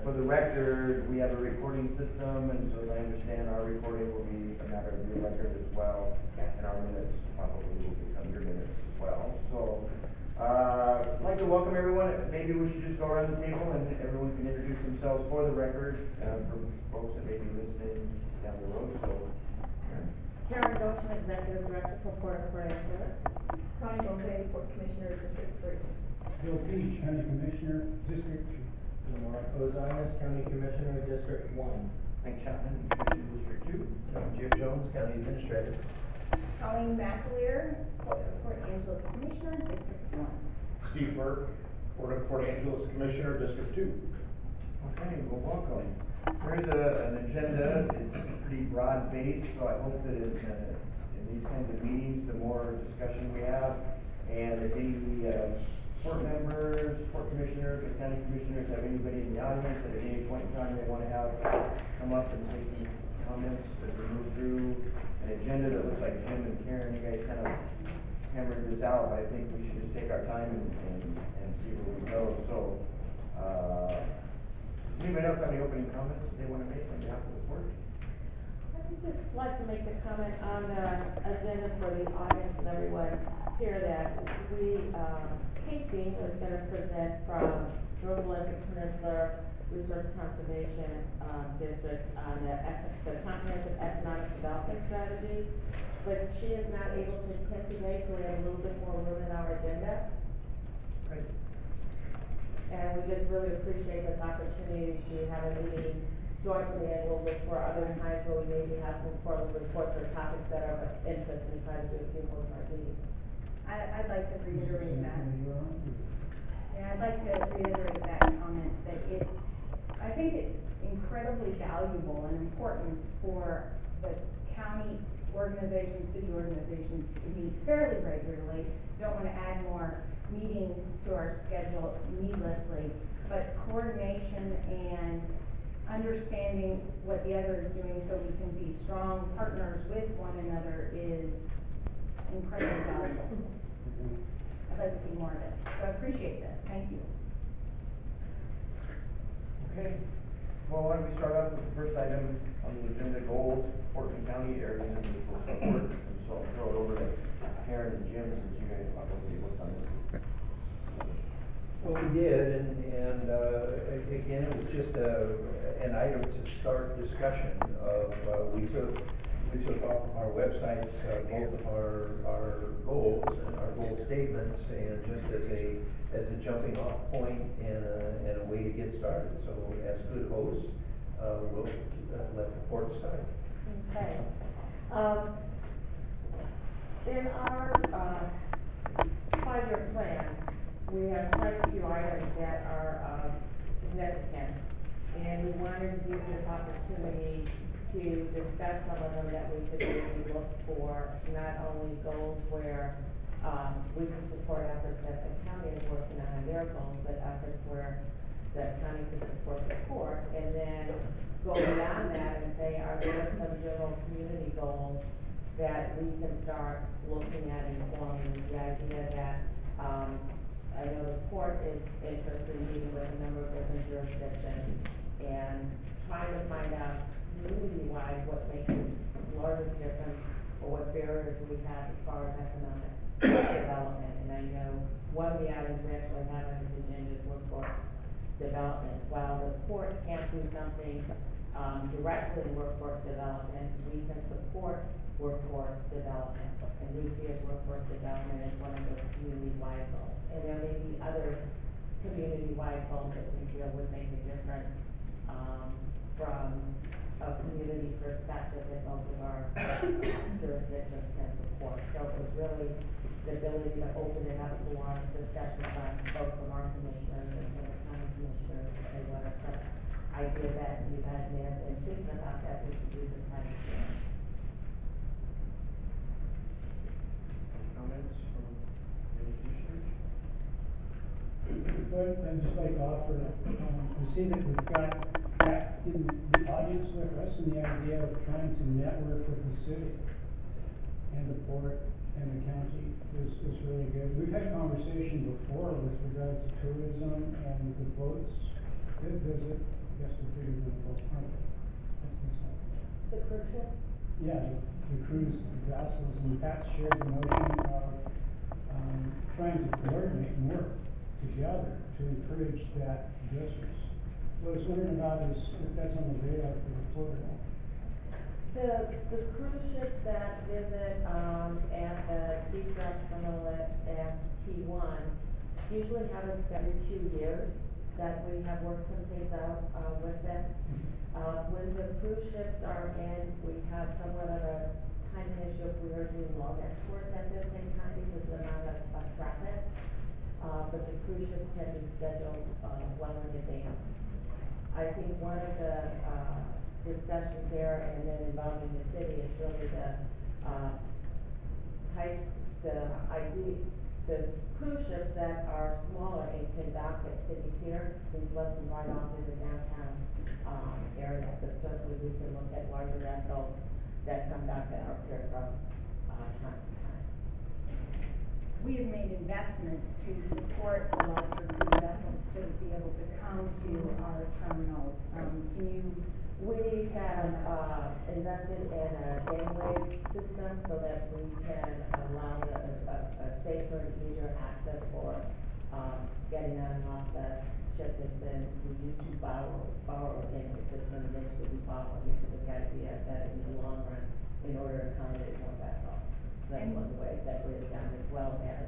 for the record, we have a recording system, and so as I understand, our recording will be a matter of your record as well. And our minutes probably will become your minutes as well. So, I'd like to welcome everyone. Maybe we should just go around the table and everyone can introduce themselves for the record, for folks that may be listening down the road. So, Karen Goshen, Executive Director for Port Angeles. Connie Mulcahy, Port Commissioner, District 3. Bill Peach, County Commissioner, District 2. Mark Ozarnes, County Commissioner, District 1. Mike Chapman, Commissioner District 2. Jim Jones, County Administrator. Colleen McAleer, Port Angeles Commissioner, District 1. Steve Burke, Port Angeles Commissioner, District 2. Okay, well, welcome. Here's an agenda. It's pretty broad based, so I hope that in these kinds of meetings, the more discussion we have, and if any port members, port commissioners, or county commissioners have anybody in the audience that at any point in time they want to have come up and say some comments as we move through an agenda that looks like Jim and Karen, you guys kind of hammered this out, but I think we should just take our time and see where we go. So, does anybody else have any opening comments that they want to make on behalf of the board? I would just like to make the comment on the agenda for the audience and everyone here that Kate Dean is going to present from North Atlantic Peninsula Resource Conservation District on the comprehensive economic development strategies, but she is not able to attend today, so we have a little bit more room in our agenda. Right. And we just really appreciate this opportunity to have a meeting jointly, and we'll look for other times where we maybe have some quarterly reports or topics that are of interest and try to do a few more of our meetings. I'd like to reiterate that. Yeah, I'd like to reiterate that comment that I think it's incredibly valuable and important for the county organizations, city organizations to meet fairly regularly. Don't want to add more meetings to our schedule needlessly, but coordination and understanding what the other is doing so we can be strong partners with one another is incredibly valuable. I'd like to see more of it. So I appreciate this. Thank you. Okay. Well, why don't we start off with the first item on the agenda, goals, Portland County areas of mutual support. And so I'll throw it over to Karen and Jim since you guys probably worked on this. Well, we did, and again, it was just an item to start discussion of, we took off of our websites both of our goals and our goal statements, and just as a jumping off point and a way to get started. So as good hosts, we'll let the board start. Okay. In our 5-year plan, we have quite a few items that are significant, and we wanted to use this opportunity to discuss some of them that we could maybe look for, not only goals where we can support efforts that the county is working on their goals, but efforts where the county can support the port, and then go beyond that and say, are there some general community goals that we can start looking at and forming? The idea that I know the port is interested in meeting with a number of different jurisdictions and trying to find out community-wise what makes the largest difference or what barriers we have as far as economic development. And I know one of the items we actually have on this agenda is workforce development. While the port can't do something directly in workforce development, we can support workforce development, and we see as workforce development as one of those community-wide goals. And there may be other community-wide goals that we feel would make a difference from a community perspective that both of our jurisdictions can support. So it was really the ability to open it up for discussions on both from our commissioners and from the county commissioners to say what are some ideas that you guys may have been thinking about that we could use this time to share. Comments from any commissioners? I'd just like to offer, to see that we've got back in the audience with us, and the idea of trying to network with the city and the port and the county is really good. We've had conversation before with regard to tourism and the boats. Does it guess they're bigger than a boat, aren't they? That's this one. The cruise ships? Yeah, the cruise vessels, and Pat shared the notion of, trying to coordinate and work together to encourage that business. What I was wondering about is if that's on the radar for the port. The cruise ships that visit, at the beach dock terminal at T1 usually have us every 2 years that we have worked some things out, with them. When the cruise ships are in, we have somewhat of a timing issue if we are doing log exports at the same time because of the amount of traffic. But the cruise ships can be scheduled, well in advance. I think one of the, discussions there and then involving the city is really the, types, the cruise ships that are smaller and can dock at city pier, these lets them right off in the downtown, area, but certainly we can look at larger vessels that come dock at our pier from, time to time. We have made investments to support the larger cruise vessels to be able to come to our terminals. Can you? We have, invested in a gangway system so that we can allow a safer and easier access for, getting on and off the ship has been, we used to borrow a gangway system, eventually we bought one because of the idea that in the long run, in order to accommodate more vessels. So that's one way that we've done, as well as,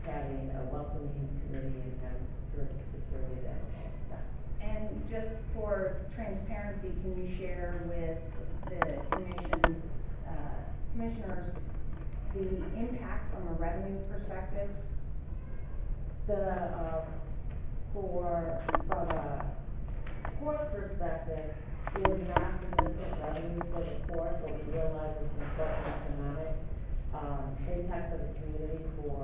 having a welcoming committee and having security available and stuff. And just for transparency, can you share with the commission, commissioners, the impact from a revenue perspective? From a port perspective, it is not significant revenue for the port, but we realize it's an important economic, impact of the community for,